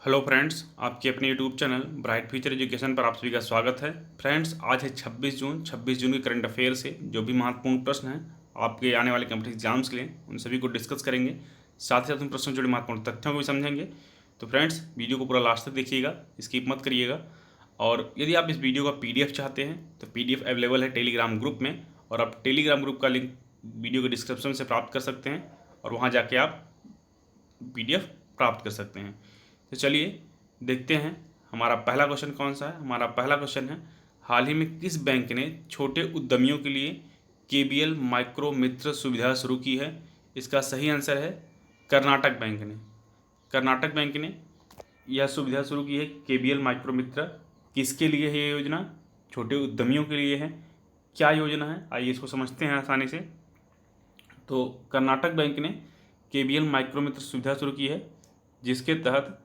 Hello friends, आपके अपने YouTube channel bright future education पर आप सभी का स्वागत है। फ्रेंड्स, आज है 26 जून के करंट अफेयर से जो भी महत्वपूर्ण प्रश्न हैं आपके आने वाले कॉम्पिटिटिव एग्जाम्स के लिए, उन सभी को डिस्कस करेंगे। साथ ही साथ उन प्रश्नों से जुड़े महत्वपूर्ण तथ्यों को भी समझेंगे। तो फ्रेंड्स, वीडियो को पूरा लास्ट तक देखिएगा, स्किप मत करिएगा। और यदि आप इस वीडियो का PDF चाहते हैं तो PDF अवेलेबल है टेलीग्राम ग्रुप में, और आप टेलीग्राम ग्रुप का लिंक वीडियो के डिस्क्रिप्शन से प्राप्त कर सकते हैं और वहाँ जाके आप PDF प्राप्त कर सकते हैं। तो चलिए देखते हैं हमारा पहला क्वेश्चन कौन सा है। हमारा पहला क्वेश्चन है, हाल ही में किस बैंक ने छोटे उद्यमियों के लिए KBL माइक्रो मित्र सुविधा शुरू की है? इसका सही आंसर है कर्नाटक बैंक ने। कर्नाटक बैंक ने यह सुविधा शुरू की है KBL माइक्रो मित्र। किसके लिए है ये योजना? छोटे उद्यमियों के लिए है। क्या योजना है, आइए इसको समझते हैं आसानी से। तो कर्नाटक बैंक ने KBL माइक्रो मित्र सुविधा शुरू की है, जिसके तहत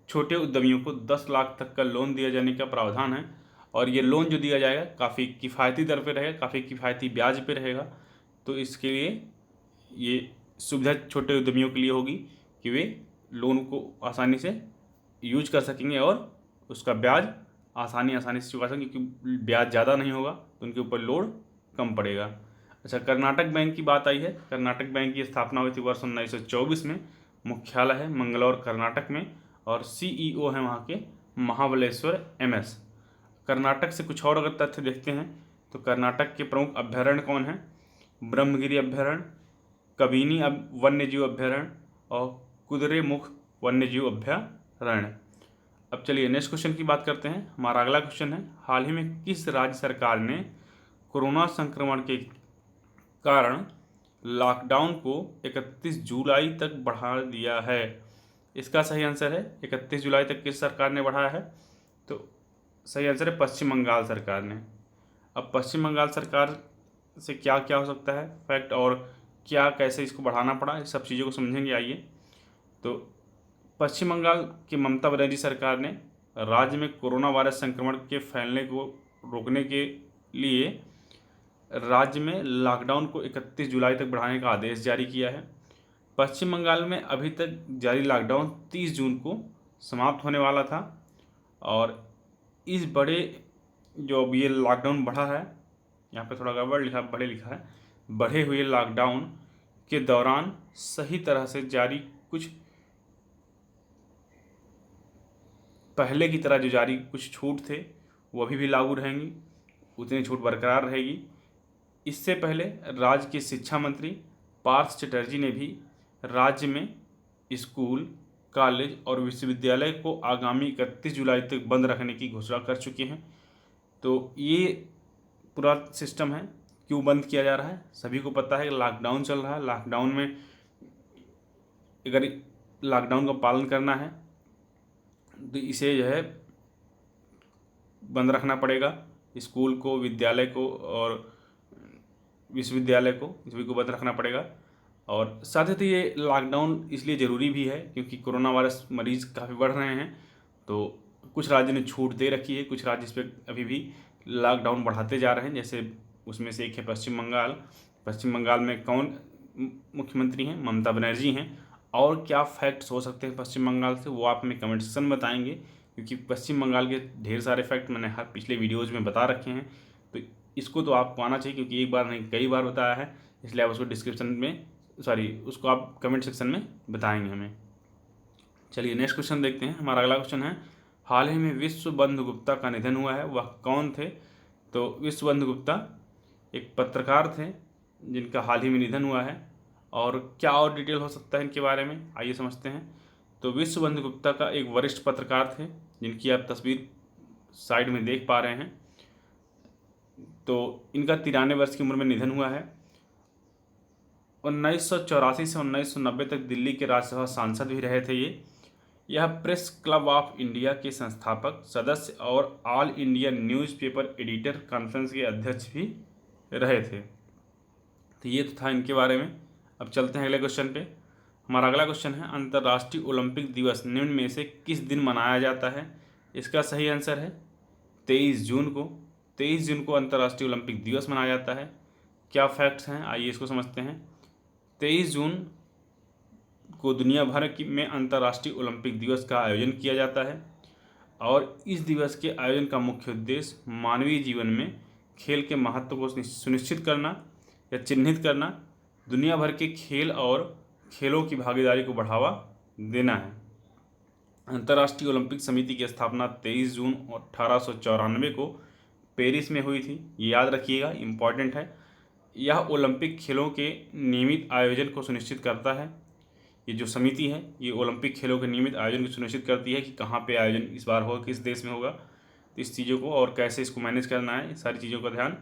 छोटे उद्यमियों को 10 लाख तक का लोन दिया जाने का प्रावधान है। और ये लोन जो दिया जाएगा काफ़ी किफ़ायती दर पे रहेगा, काफ़ी किफ़ायती ब्याज पे रहेगा। तो इसके लिए ये सुविधा छोटे उद्यमियों के लिए होगी कि वे लोन को आसानी से यूज कर सकेंगे और उसका ब्याज आसानी से चुका सकेंगे, क्योंकि ब्याज ज़्यादा नहीं होगा तो उनके ऊपर लोड कम पड़ेगा। अच्छा, कर्नाटक बैंक की बात आई है। कर्नाटक बैंक की स्थापना हुई थी वर्ष 1924 में। मुख्यालय है मंगलौर कर्नाटक में, और CEO हैं वहाँ के महाबलेश्वर MS। कर्नाटक से कुछ और अगर तथ्य देखते हैं तो कर्नाटक के प्रमुख अभयारण्य कौन हैं? ब्रह्मगिरी अभयारण्य, कबिनी वन्यजीव अभयारण्य और कुद्रेमुख वन्यजीव अभयारण्य। अब चलिए नेक्स्ट क्वेश्चन की बात करते हैं। हमारा अगला क्वेश्चन है, हाल ही में किस राज्य सरकार ने कोरोना संक्रमण के कारण लॉकडाउन को 31 जुलाई तक बढ़ा दिया है? इसका सही आंसर है 31 जुलाई तक किस सरकार ने बढ़ाया है? तो सही आंसर है पश्चिम बंगाल सरकार ने। अब पश्चिम बंगाल सरकार से क्या क्या हो सकता है फैक्ट, और क्या कैसे इसको बढ़ाना पड़ा, इस सब चीज़ों को समझेंगे। आइए, तो पश्चिम बंगाल की ममता बनर्जी सरकार ने राज्य में कोरोना वायरस संक्रमण के फैलने को रोकने के लिए राज्य में लॉकडाउन को 31 जुलाई तक बढ़ाने का आदेश जारी किया है। पश्चिम बंगाल में अभी तक जारी लॉकडाउन 30 जून को समाप्त होने वाला था, और इस बड़े जो अब ये लॉकडाउन बढ़ा है, यहाँ पे थोड़ा गड़बड़ लिखा, बड़े लिखा है, बढ़े हुए लॉकडाउन के दौरान सही तरह से जारी कुछ पहले की तरह जो जारी कुछ छूट थे वो अभी भी लागू रहेंगी, उतनी छूट बरकरार रहेगी। इससे पहले राज्य के शिक्षा मंत्री पार्थ चटर्जी ने भी राज्य में स्कूल, कॉलेज और विश्वविद्यालय को आगामी 31 जुलाई तक बंद रखने की घोषणा कर चुके हैं। तो ये पूरा सिस्टम है, क्यों बंद किया जा रहा है? सभी को पता है कि लॉकडाउन चल रहा है। लॉकडाउन में अगर लॉकडाउन का पालन करना है तो इसे जो है बंद रखना पड़ेगा। स्कूल को, विद्यालय को और विश्वविद्यालय को, सभी को बंद रखना पड़ेगा। और साथ ही ये लॉकडाउन इसलिए ज़रूरी भी है क्योंकि कोरोना वायरस मरीज़ काफ़ी बढ़ रहे हैं। तो कुछ राज्य ने छूट दे रखी है, कुछ राज्य इस पर अभी भी लॉकडाउन बढ़ाते जा रहे हैं। जैसे उसमें से एक है पश्चिम बंगाल। पश्चिम बंगाल में कौन मुख्यमंत्री हैं? ममता बनर्जी हैं। और क्या फैक्ट्स हो सकते हैं पश्चिम बंगाल से, वो आप हमें कमेंट सेक्शन में बताएंगे, क्योंकि पश्चिम बंगाल के ढेर सारे फैक्ट मैंने हर पिछले वीडियोज़ में बता रखे हैं। तो इसको तो आपको आना चाहिए, क्योंकि एक बार नहीं कई बार बताया है, इसलिए आप उसको डिस्क्रिप्शन में उसको आप कमेंट सेक्शन में बताएंगे हमें। चलिए नेक्स्ट क्वेश्चन देखते हैं। हमारा अगला क्वेश्चन है, हाल ही में विश्व बंधु गुप्ता का निधन हुआ है, वह कौन थे? तो विश्व बंधु गुप्ता एक पत्रकार थे जिनका हाल ही में निधन हुआ है। और क्या और डिटेल हो सकता है इनके बारे में, आइए समझते हैं। तो विश्व बंधु गुप्ता का एक वरिष्ठ पत्रकार थे, जिनकी आप तस्वीर साइड में देख पा रहे हैं। तो इनका 93 वर्ष की उम्र में निधन हुआ है। 1984 से 1990 तक दिल्ली के राज्यसभा सांसद भी रहे थे ये। यह प्रेस क्लब ऑफ इंडिया के संस्थापक सदस्य और all India newspaper editor conference के अध्यक्ष भी रहे थे। तो ये तो था इनके बारे में। अब चलते हैं अगले क्वेश्चन पे। हमारा अगला क्वेश्चन है, अंतर्राष्ट्रीय ओलंपिक दिवस निम्न में से किस दिन मनाया जाता है? इसका सही आंसर है 23 जून को। 23 जून को अंतर्राष्ट्रीय ओलंपिक दिवस मनाया जाता है। क्या फैक्ट्स हैं, आइए इसको समझते हैं। 23 जून को दुनिया भर में अंतर्राष्ट्रीय ओलंपिक दिवस का आयोजन किया जाता है और इस दिवस के आयोजन का मुख्य उद्देश्य मानवीय जीवन में खेल के महत्व को सुनिश्चित करना या चिन्हित करना, दुनिया भर के खेल और खेलों की भागीदारी को बढ़ावा देना है। अंतर्राष्ट्रीय ओलंपिक समिति की स्थापना 23 जून 1894 को पेरिस में हुई थी। ये याद रखिएगा, इम्पॉर्टेंट है। यह ओलंपिक खेलों के नियमित आयोजन को सुनिश्चित करता है। ये जो समिति है ये ओलंपिक खेलों के नियमित आयोजन को सुनिश्चित करती है कि कहाँ पे आयोजन इस बार होगा, किस देश में होगा, तो इस चीज़ों को और कैसे इसको मैनेज करना है, सारी चीज़ों का ध्यान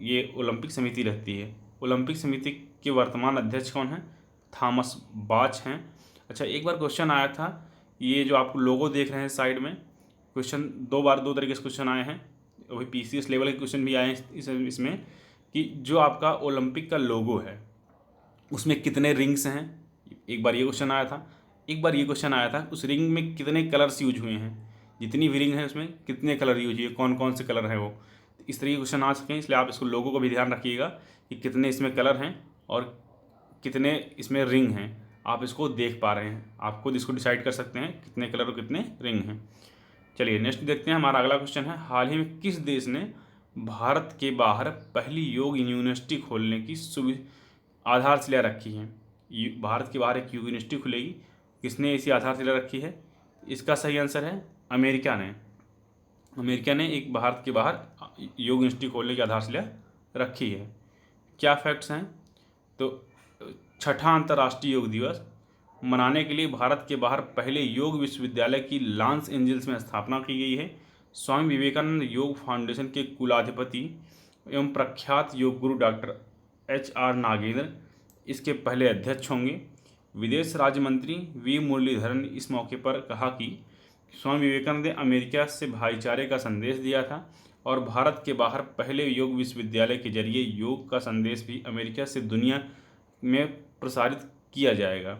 ये ओलंपिक समिति रखती है। ओलंपिक समिति के वर्तमान अध्यक्ष कौन है? थॉमस बाच हैं। अच्छा, एक बार क्वेश्चन आया था, ये जो आप लोगो देख रहे हैं साइड में, क्वेश्चन दो तरीके से क्वेश्चन आए हैं, वही PCS लेवल के क्वेश्चन भी आए हैं इसमें कि जो आपका ओलंपिक का लोगो है उसमें कितने रिंग्स हैं। एक बार ये क्वेश्चन आया था, एक बार ये क्वेश्चन आया था उस रिंग में कितने कलर्स यूज हुए हैं, जितनी भी रिंग है उसमें कितने कलर यूज हुए, कौन कौन से कलर हैं वो। इस तरीके के क्वेश्चन आ सकें, इसलिए आप इसको लोगों को भी ध्यान रखिएगा कि कितने इसमें कलर हैं और कितने इसमें रिंग हैं। आप इसको देख पा रहे हैं, आप खुद इसको डिसाइड कर सकते हैं कितने कलर और कितने रिंग हैं। चलिए नेक्स्ट देखते हैं, हमारा अगला क्वेश्चन है, हाल ही में किस देश ने भारत के बाहर पहली योग यूनिवर्सिटी खोलने की आधारशिला रखी है? भारत के बाहर एक योग यूनिवर्सिटी खुलेगी, किसने इसी आधारशिला रखी है? इसका सही आंसर है अमेरिका ने। अमेरिका ने एक भारत के बाहर योग यूनिवर्सिटी खोलने की आधारशिला रखी है। क्या फैक्ट्स हैं? तो छठा अंतर्राष्ट्रीय योग दिवस मनाने के लिए भारत के बाहर पहले योग विश्वविद्यालय की लॉस एंजल्स में स्थापना की गई है। स्वामी विवेकानंद योग फाउंडेशन के कुलाधिपति एवं प्रख्यात योग गुरु डॉक्टर HR नागेंद्र इसके पहले अध्यक्ष होंगे। विदेश राज्य मंत्री V मुरलीधरन ने इस मौके पर कहा कि स्वामी विवेकानंद ने अमेरिका से भाईचारे का संदेश दिया था और भारत के बाहर पहले योग विश्वविद्यालय के जरिए योग का संदेश भी अमेरिका से दुनिया में प्रसारित किया जाएगा।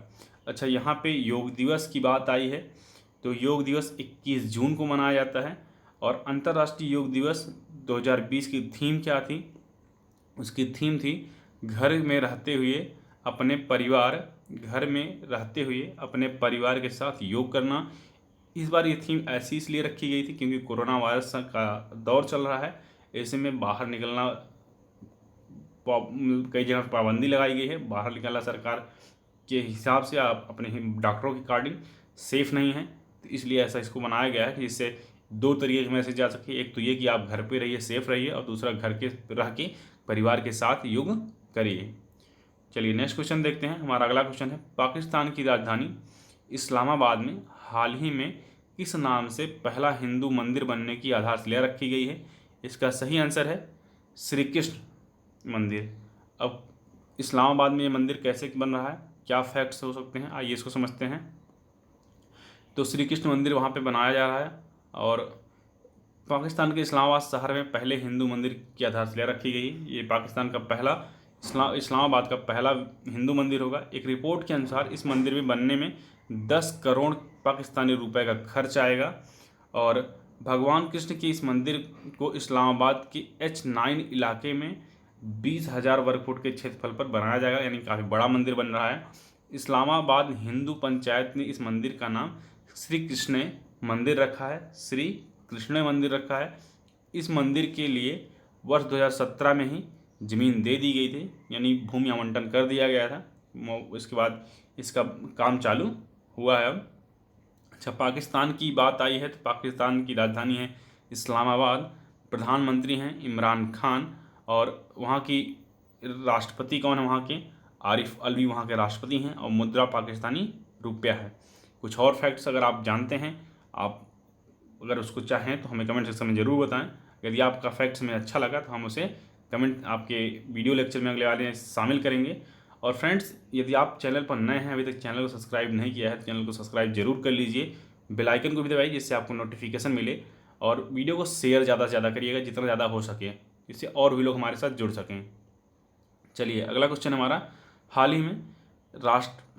अच्छा, यहाँ पे योग दिवस की बात आई है, तो योग दिवस 21 जून को मनाया जाता है और अंतर्राष्ट्रीय योग दिवस 2020 की थीम क्या थी? उसकी थीम थी घर में रहते हुए अपने परिवार के साथ योग करना। इस बार ये थीम ऐसी इसलिए रखी गई थी क्योंकि कोरोना वायरस का दौर चल रहा है, ऐसे में बाहर निकलना कई जगह पाबंदी लगाई गई है। बाहर निकलना सरकार के हिसाब से आप अपने डॉक्टरों के अकॉर्डिंग सेफ़ नहीं है, तो इसलिए ऐसा इसको बनाया गया है कि जिससे दो तरीके के मैसेज जा सके। एक तो ये कि आप घर पे रहिए, सेफ़ रहिए, और दूसरा घर के रह के परिवार के साथ योग करिए। चलिए नेक्स्ट क्वेश्चन देखते हैं, हमारा अगला क्वेश्चन है, पाकिस्तान की राजधानी इस्लामाबाद में हाल ही में किस नाम से पहला हिंदू मंदिर बनने की आधारशिला रखी गई है? इसका सही आंसर है श्री कृष्ण मंदिर। अब इस्लामाबाद में ये मंदिर कैसे बन रहा है, क्या फैक्ट्स हो सकते हैं, आइए इसको समझते हैं। तो श्री कृष्ण मंदिर वहाँ पे बनाया जा रहा है और पाकिस्तान के इस्लामाबाद शहर में पहले हिंदू मंदिर की आधारशिला रखी गई। ये पाकिस्तान का पहला इस्लामाबाद का पहला हिंदू मंदिर होगा। एक रिपोर्ट के अनुसार इस मंदिर में बनने में 10 करोड़ पाकिस्तानी रुपए का खर्च आएगा और भगवान कृष्ण के इस मंदिर को इस्लामाबाद के H9 इलाके में 20,000 वर्ग फुट के क्षेत्रफल पर बनाया जाएगा, यानी काफ़ी बड़ा मंदिर बन रहा है। इस्लामाबाद हिंदू पंचायत ने इस मंदिर का नाम श्री कृष्ण मंदिर रखा है, श्री कृष्ण मंदिर रखा है। इस मंदिर के लिए वर्ष 2017 में ही ज़मीन दे दी गई थी, यानी भूमि आवंटन कर दिया गया था। इसके बाद इसका काम चालू हुआ है अब। अच्छा, पाकिस्तान की बात आई है तो पाकिस्तान की राजधानी है इस्लामाबाद, प्रधानमंत्री हैं इमरान खान और वहाँ की राष्ट्रपति कौन है? वहाँ के आरिफ अलवी वहाँ के राष्ट्रपति हैं और मुद्रा पाकिस्तानी रुपया है। कुछ और फैक्ट्स अगर आप जानते हैं, आप अगर उसको चाहें तो हमें कमेंट सेक्शन में ज़रूर बताएं। यदि आपका फैक्ट्स में अच्छा लगा तो हम उसे कमेंट आपके वीडियो लेक्चर में अगले वाले शामिल करेंगे। और फ्रेंड्स, यदि आप चैनल पर नए हैं, अभी तक चैनल को सब्सक्राइब नहीं किया है तो चैनल को सब्सक्राइब जरूर कर लीजिए, बेल आइकन को भी दबाइए जिससे आपको नोटिफिकेशन मिले, और वीडियो को शेयर ज़्यादा से ज़्यादा करिएगा जितना ज़्यादा हो सके, जिससे और भी लोग हमारे साथ जुड़ सकें। चलिए अगला क्वेश्चन हमारा, हाल ही में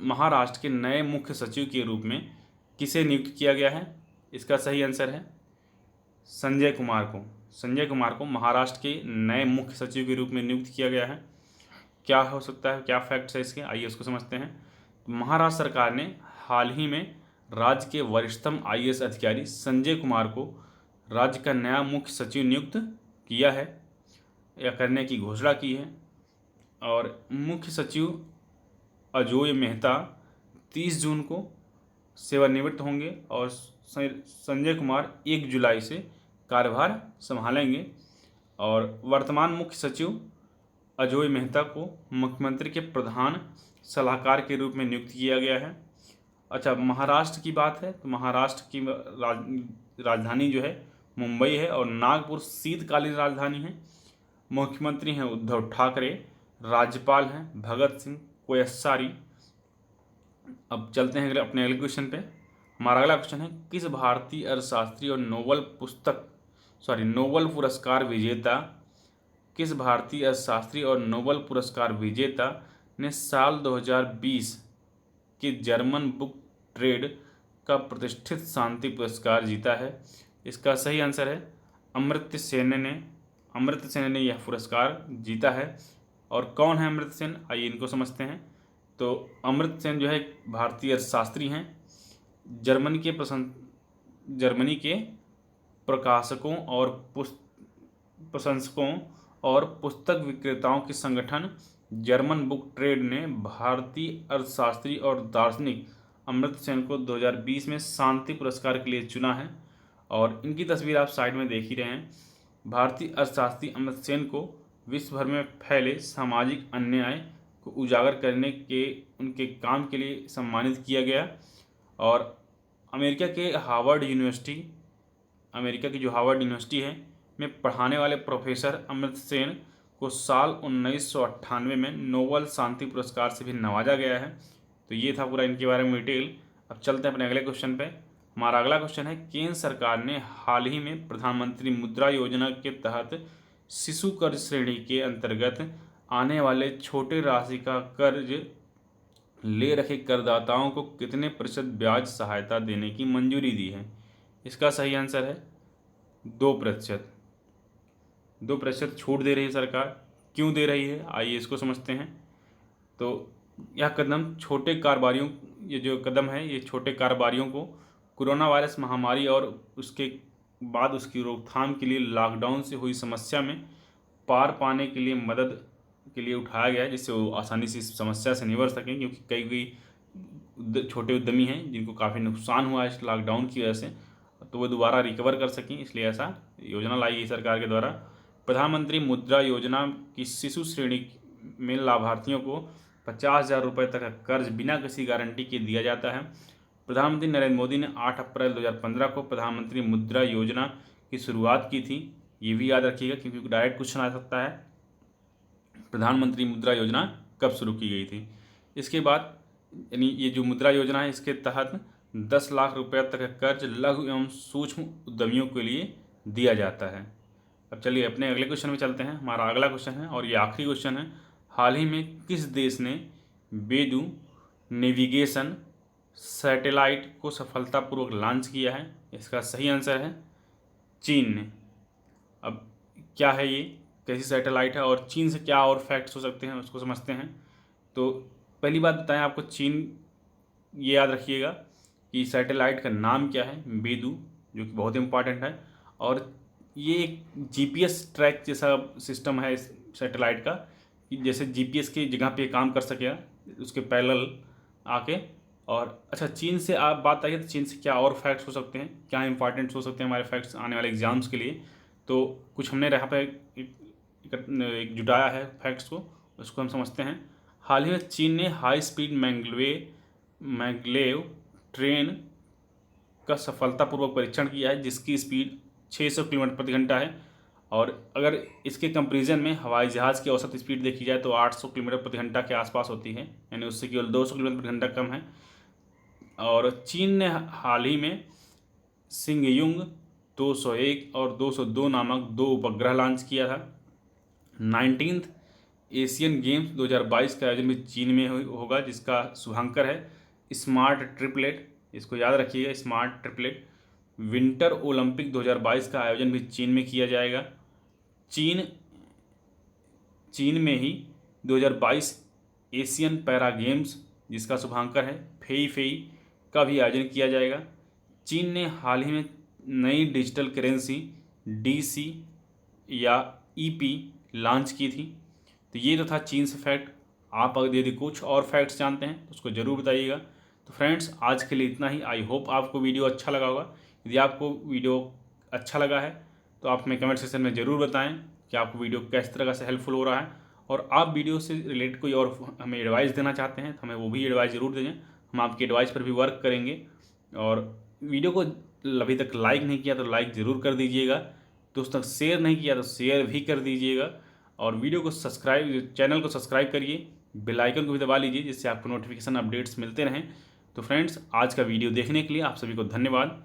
महाराष्ट्र के नए मुख्य सचिव के रूप में किसे नियुक्त किया गया है? इसका सही आंसर है संजय कुमार को। संजय कुमार को महाराष्ट्र के नए मुख्य सचिव के रूप में नियुक्त किया गया है। क्या हो सकता है, क्या फैक्ट्स है इसके, आइए उसको समझते हैं। महाराष्ट्र सरकार ने हाल ही में राज्य के वरिष्ठतम आईएएस अधिकारी संजय कुमार को राज्य का नया मुख्य सचिव नियुक्त किया है या करने की घोषणा की है। और मुख्य सचिव अजोय मेहता 30 जून को सेवानिवृत्त होंगे और संजय कुमार 1 जुलाई से कार्यभार संभालेंगे। और वर्तमान मुख्य सचिव अजोय मेहता को मुख्यमंत्री के प्रधान सलाहकार के रूप में नियुक्त किया गया है। अच्छा, महाराष्ट्र की बात है तो महाराष्ट्र की राजधानी जो है मुंबई है और नागपुर शीतकालीन राजधानी है। मुख्यमंत्री हैं उद्धव ठाकरे, राज्यपाल हैं भगत सिंह कोश्यारी। अब चलते हैं अपने अगले क्वेश्चन पे। हमारा अगला क्वेश्चन है, किस भारतीय अर्थशास्त्री और नोबेल पुरस्कार विजेता किस भारतीय अर्थशास्त्री और नोबेल पुरस्कार विजेता ने साल 2020 के जर्मन बुक ट्रेड का प्रतिष्ठित शांति पुरस्कार जीता है? इसका सही आंसर है अमर्त्य सेन ने यह पुरस्कार जीता है। और कौन है अमर्त्य सेन, आइए इनको समझते हैं। तो अमर्त्य सेन जो है भारतीय अर्थशास्त्री हैं। जर्मनी के प्रकाशकों और प्रशंसकों और पुस्तक विक्रेताओं के संगठन जर्मन बुक ट्रेड ने भारतीय अर्थशास्त्री और दार्शनिक अमर्त्य सेन को 2020 में शांति पुरस्कार के लिए चुना है। और इनकी तस्वीर आप साइड में देख ही रहे हैं। भारतीय अर्थशास्त्री अमर्त्य सेन को विश्व भर में फैले सामाजिक अन्याय को उजागर करने के उनके काम के लिए सम्मानित किया गया। और अमेरिका की जो हार्वर्ड यूनिवर्सिटी है में पढ़ाने वाले प्रोफेसर अमर्त्य सेन को साल 1998 में नोबेल शांति पुरस्कार से भी नवाजा गया है। तो ये था पूरा इनके बारे में डिटेल। अब चलते हैं अपने अगले क्वेश्चन पे। हमारा अगला क्वेश्चन है, केंद्र सरकार ने हाल ही में प्रधानमंत्री मुद्रा योजना के तहत शिशु कर्ज श्रेणी के अंतर्गत आने वाले छोटे राशि का कर्ज ले रखे करदाताओं को कितने प्रतिशत ब्याज सहायता देने की मंजूरी दी है? इसका सही आंसर है 2%। 2% छूट दे रही है सरकार। क्यों दे रही है, आइए इसको समझते हैं। तो यह कदम छोटे कारोबारियों ये छोटे कारोबारियों को कोरोना वायरस महामारी और उसके बाद उसकी रोकथाम के लिए लॉकडाउन से हुई समस्या में पार पाने के लिए मदद के लिए उठाया गया है, जिससे वो आसानी से इस समस्या से निबर सकें। क्योंकि कई छोटे उद्यमी हैं जिनको काफ़ी नुकसान हुआ है इस लॉकडाउन की वजह से, तो वो दोबारा रिकवर कर सकें, इसलिए ऐसा योजना लाई गई सरकार के द्वारा। प्रधानमंत्री मुद्रा योजना की शिशु श्रेणी में लाभार्थियों को 50,000 रुपये तक का कर्ज बिना किसी गारंटी के दिया जाता है। प्रधानमंत्री नरेंद्र मोदी ने 8 अप्रैल 2015 को प्रधानमंत्री मुद्रा योजना की शुरुआत की थी। ये भी याद रखिएगा क्योंकि डायरेक्ट क्वेश्चन आ सकता है, प्रधानमंत्री मुद्रा योजना कब शुरू की गई थी। इसके बाद यानी ये जो मुद्रा योजना है इसके तहत 10 लाख रुपये तक का कर्ज लघु एवं सूक्ष्म उद्यमियों के लिए दिया जाता है। अब चलिए अपने अगले क्वेश्चन में चलते हैं। हमारा अगला क्वेश्चन है और ये आखिरी क्वेश्चन है, हाल ही में किस देश ने बेडू नेविगेशन सैटेलाइट को सफलतापूर्वक लॉन्च किया है? इसका सही आंसर है चीन ने। अब क्या है ये, कैसी सैटेलाइट है और चीन से क्या और फैक्ट्स हो सकते हैं उसको समझते हैं। तो पहली बात बताएं आपको, चीन ये याद रखिएगा कि सैटेलाइट का नाम क्या है, बेडू, जो कि बहुत इंपॉर्टेंट है। और ये एक जीपीएस ट्रैक जैसा सिस्टम है इस सैटेलाइट का, कि जैसे जीपीएस की जगह पे काम कर सकेगा उसके पैरेलल आके। और अच्छा, चीन से आप बात आई है तो चीन से क्या और फैक्ट्स हो सकते हैं, क्या इंपॉर्टेंट्स हो सकते हैं हमारे फैक्ट्स आने वाले एग्जाम्स के लिए। तो कुछ हमने यहाँ पे एक जुटाया है फैक्ट्स को, उसको हम समझते हैं। हाल ही में चीन ने हाई स्पीड मैग्लेव ट्रेन का सफलतापूर्वक परीक्षण किया है, जिसकी स्पीड 600 किलोमीटर प्रति घंटा है। और अगर इसके कंपेरिजन में हवाई जहाज़ की औसत स्पीड देखी जाए तो 800 किलोमीटर प्रति घंटा के आसपास होती है, यानी उससे केवल 200 किलोमीटर प्रति घंटा कम है। और चीन ने हाल ही में सिंगयुंग 201 और 202 नामक 2 उपग्रह लॉन्च किया था। 19th एशियन गेम्स 2022 का आयोजन भी चीन में होगा, जिसका शुभांकर है स्मार्ट ट्रिपलेट। इसको याद रखिएगा, स्मार्ट ट्रिपलेट। विंटर ओलंपिक 2022 का आयोजन भी चीन में किया जाएगा। चीन में ही 2022 एशियन पैरा गेम्स जिसका शुभांकर है फेई फेई का भी आयोजन किया जाएगा। चीन ने हाल ही में नई डिजिटल करेंसी DC या EP लॉन्च की थी। तो ये तो था चीन से फैक्ट। आप अगर यदि कुछ और फैक्ट्स जानते हैं तो उसको ज़रूर बताइएगा। तो फ्रेंड्स, आज के लिए इतना ही। आई होप आपको वीडियो अच्छा लगा होगा। यदि आपको वीडियो अच्छा लगा है तो आप हमें कमेंट सेक्शन में ज़रूर बताएं कि आपको वीडियो किस तरह से हेल्पफुल हो रहा है, और आप वीडियो से रिलेटेड कोई और हमें एडवाइस देना चाहते हैं तो हमें वो भी एडवाइस ज़रूर दें। हम आपकी एडवाइस पर भी वर्क करेंगे। और वीडियो को अभी तक लाइक नहीं किया तो लाइक ज़रूर कर दीजिएगा, दोस्तों तक शेयर नहीं किया तो शेयर भी कर दीजिएगा, और वीडियो को सब्सक्राइब, चैनल को सब्सक्राइब करिए, बेल आइकन को भी दबा लीजिए जिससे आपको नोटिफिकेशन अपडेट्स मिलते रहें। तो फ्रेंड्स, आज का वीडियो देखने के लिए आप सभी को धन्यवाद।